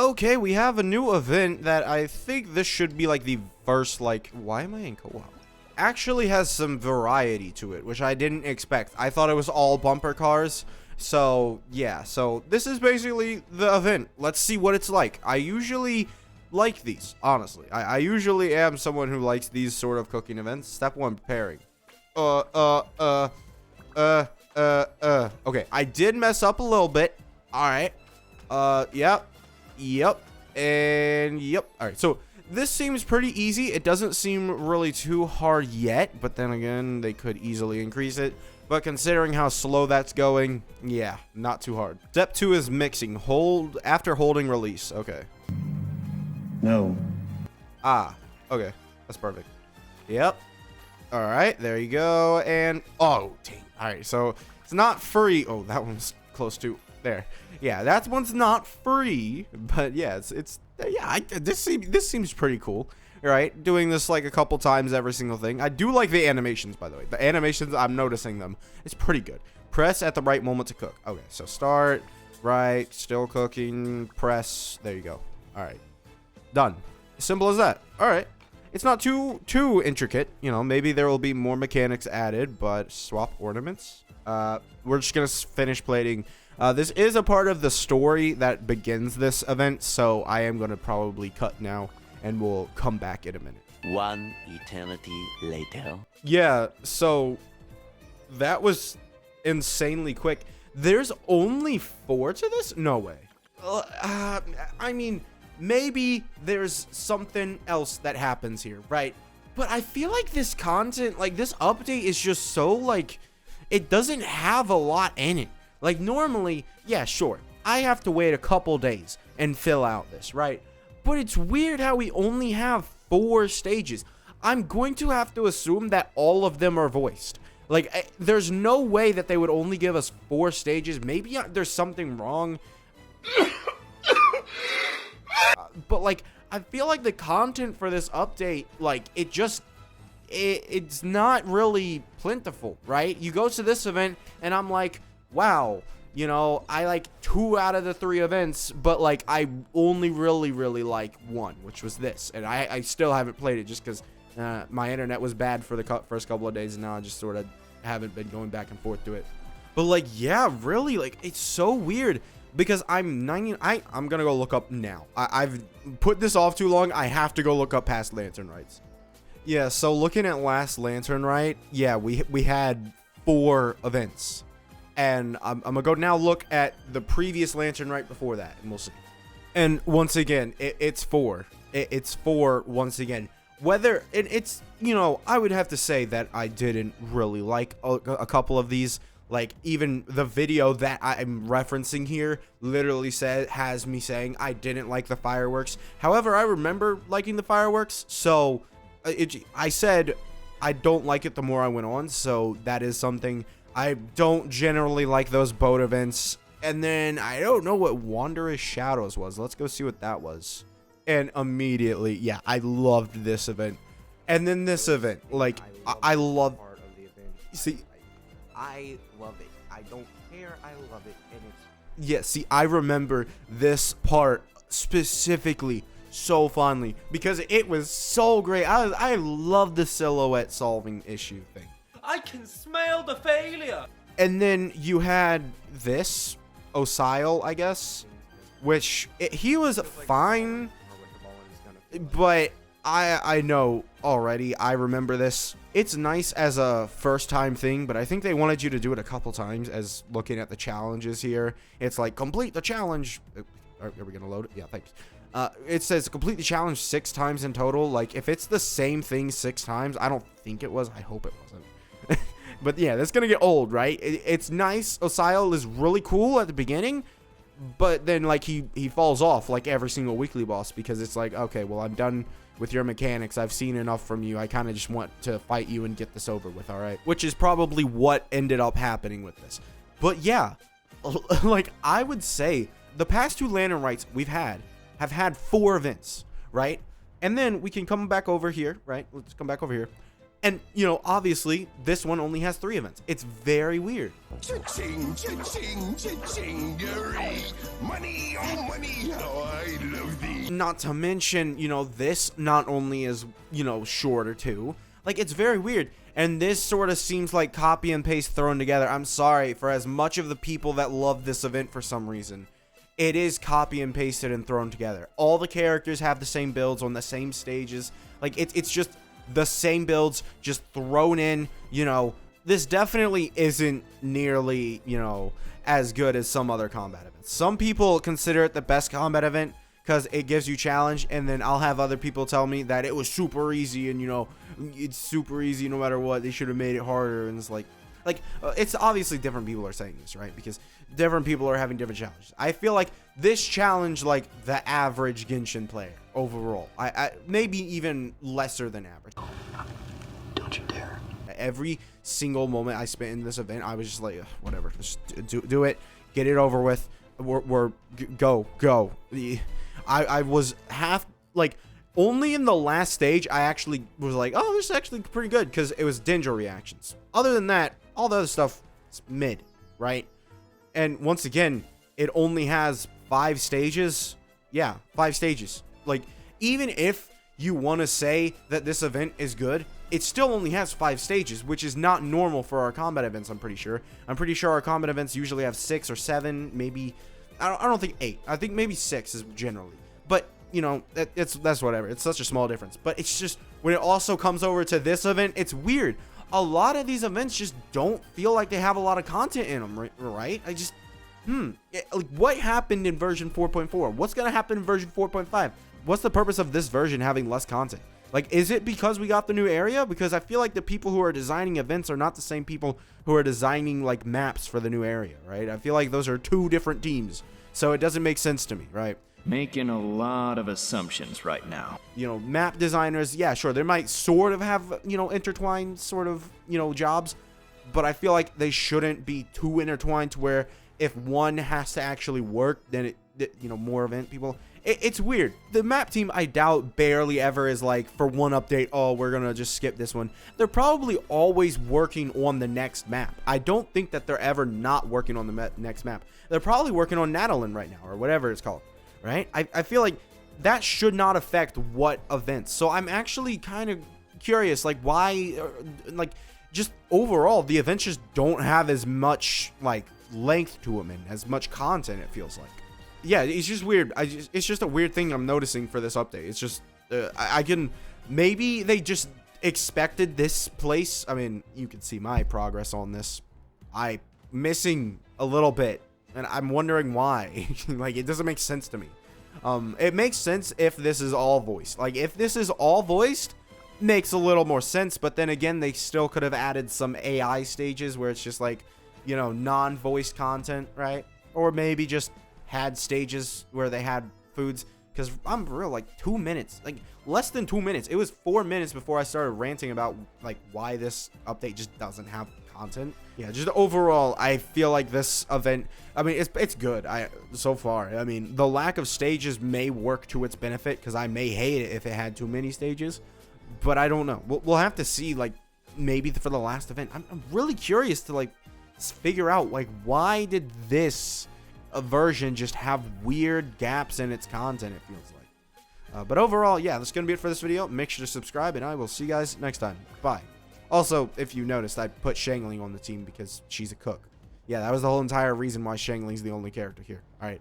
Okay, we have a new event that I think this should be like the first, like, why am I in co-op? Actually has some variety to it, which I didn't expect. I thought it was all bumper cars. So, yeah, so this is basically the event. Let's see what it's like. I usually like these, honestly. I usually am someone who likes these sort of cooking events. Step 1, preparing. Okay, I did mess up a little bit. All right. Yep. And yep. All right. So this seems pretty easy. It doesn't seem really too hard yet, but then again, they could easily increase it. But considering how slow that's going, yeah, not too hard. Step 2 is mixing. Hold after holding release. Okay. No. Okay. That's perfect. Yep. All right. There you go. And oh, dang. All right. So it's not free. Oh, that one's close to there. Yeah, that one's not free, but yeah, this seems pretty cool. All right, doing this like a couple times every single thing. I do like the animations, by the way. The animations, I'm noticing them. It's pretty good. Press at the right moment to cook. Okay, so start, right, still cooking, press. There you go. All right, done. Simple as that. All right. It's not too intricate, you know. Maybe there will be more mechanics added, but swap ornaments. We're just gonna finish plating. This is a part of the story that begins this event, so I am going to probably cut now, and we'll come back in a minute. One eternity later. Yeah, so that was insanely quick. There's only 4 to this? No way. I mean, maybe there's something else that happens here, right? But I feel like this content, like this update is just so, like, it doesn't have a lot in it. Like, normally, yeah, sure, I have to wait a couple days and fill out this, right? But it's weird how we only have 4 stages. I'm going to have to assume that all of them are voiced. Like, there's no way that they would only give us 4 stages. Maybe there's something wrong. But, like, I feel like the content for this update, like, it's not really plentiful, right? You go to this event, and I'm like, wow, you know, I like 2 out of the 3 events, but like I only really like 1, which was this, and I still haven't played it just because my internet was bad for the first couple of days, and now I just sort of haven't been going back and forth to it. But like, yeah, really, like it's so weird because I'm gonna go look up now. I've put this off too long. I have to go look up past Lantern Rites. Yeah, so looking at last Lantern Rite, yeah, we had 4 events. And I'm going to go now look at the previous Lantern right before that, and we'll see. And once again, it's 4. It's 4 once again. Whether it's, you know, I would have to say that I didn't really like a couple of these. Like, even the video that I'm referencing here literally has me saying I didn't like the fireworks. However, I remember liking the fireworks. So I said I don't like it the more I went on. So that is something. I don't generally like those boat events. And then I don't know what Wanderous Shadows was. Let's go see what that was. And immediately, yeah, I loved this event. And then this event, like, I love part of the event. See, I love it. I don't care. I love it. And it's yeah, see, I remember this part specifically so fondly because it was so great. I love the silhouette solving issue thing. I can smell the failure. And then you had this Osile, I guess, which he was fine, but I know already. I remember this. It's nice as a first time thing, but I think they wanted you to do it a couple times. As looking at the challenges here, it's like complete the challenge. Are we gonna load it? Yeah, thanks. It says complete the challenge 6 times in total. Like, if it's the same thing 6 times, I don't think it was. I hope it wasn't. But yeah, that's gonna get old, right? It's nice. Osile is really cool at the beginning, but then like he falls off like every single weekly boss because it's like, okay, well, I'm done with your mechanics. I've seen enough from you. I kind of just want to fight you and get this over with, all right? Which is probably what ended up happening with this. But yeah, like I would say the past 2 Lantern Rites we've have had 4 events, right? And then we can come back over here, right? Let's come back over here. And, you know, obviously, this one only has 3 events. It's very weird. Cha-ching, cha-ching, cha-chingery. Money, oh money, how I love thee. Not to mention, you know, this not only is, you know, shorter too. Like, it's very weird. And this sort of seems like copy and paste thrown together. I'm sorry for as much of the people that love this event for some reason. It is copy and pasted and thrown together. All the characters have the same builds on the same stages. Like, it's just the same builds just thrown in. You know, this definitely isn't nearly, you know, as good as some other combat events. Some people consider it the best combat event because it gives you challenge, and then I'll have other people tell me that it was super easy, and, you know, it's super easy no matter what. They should have made it harder. And it's like it's obviously different people are saying this, right? Because different people are having different challenges. I feel like this challenge, like the average Genshin player overall, I maybe even lesser than average. Don't you dare. Every single moment I spent in this event, I was just like, whatever, just do it, get it over with. Go. I was half like. Only in the last stage, I actually was like, oh, this is actually pretty good, because it was Danger reactions. Other than that, all the other stuff is mid, right? And once again, it only has 5 stages. Yeah, 5 stages. Like, even if you want to say that this event is good, it still only has 5 stages, which is not normal for our combat events, I'm pretty sure. I'm pretty sure our combat events usually have 6 or 7, maybe. I don't think 8. I think maybe 6 is generally. But you know, that's whatever. It's such a small difference. But it's just, when it also comes over to this event, it's weird. A lot of these events just don't feel like they have a lot of content in them, right? I just, like, what happened in version 4.4? What's going to happen in version 4.5? What's the purpose of this version having less content? Like, is it because we got the new area? Because I feel like the people who are designing events are not the same people who are designing, like, maps for the new area, right? I feel like those are 2 different teams. So it doesn't make sense to me, right? Making a lot of assumptions right now. You know, map designers, yeah, sure, they might sort of have, you know, intertwined sort of, you know, jobs, but I feel like they shouldn't be too intertwined to where if one has to actually work, then you know, more event people. It's weird. The map team, I doubt, barely ever is like, for one update, oh, we're gonna just skip this one. They're probably always working on the next map. I don't think that they're ever not working on the next map. They're probably working on Nadalin right now, or whatever it's called. Right? I feel like that should not affect what events. So I'm actually kind of curious, like, why, like, just overall, the events just don't have as much, like, length to them and as much content, it feels like. Yeah, it's just weird. It's just a weird thing I'm noticing for this update. It's just, I can, maybe they just expected this place. I mean, you can see my progress on this. I'm missing a little bit. And I'm wondering why. Like, it doesn't make sense to me. It makes sense if this is all voiced. Like, if this is all voiced, makes a little more sense. But then again, they still could have added some AI stages where it's just like, you know, non-voiced content, right? Or maybe just had stages where they had foods. Because I'm real, like, 2 minutes. Like, less than 2 minutes. It was 4 minutes before I started ranting about, like, why this update just doesn't have content. Yeah, just overall, I feel like this event, I mean, it's good. So far, I mean, the lack of stages may work to its benefit, because I may hate it if it had too many stages, but I don't know. We'll have to see, like, maybe for the last event. I'm really curious to, like, figure out, like, why did this version just have weird gaps in its content, it feels like. But overall, yeah, that's gonna be it for this video. Make sure to subscribe, and I will see you guys next time. Bye. Also, if you noticed, I put Shangling on the team because she's a cook. Yeah, that was the whole entire reason why Shangling's the only character here. All right.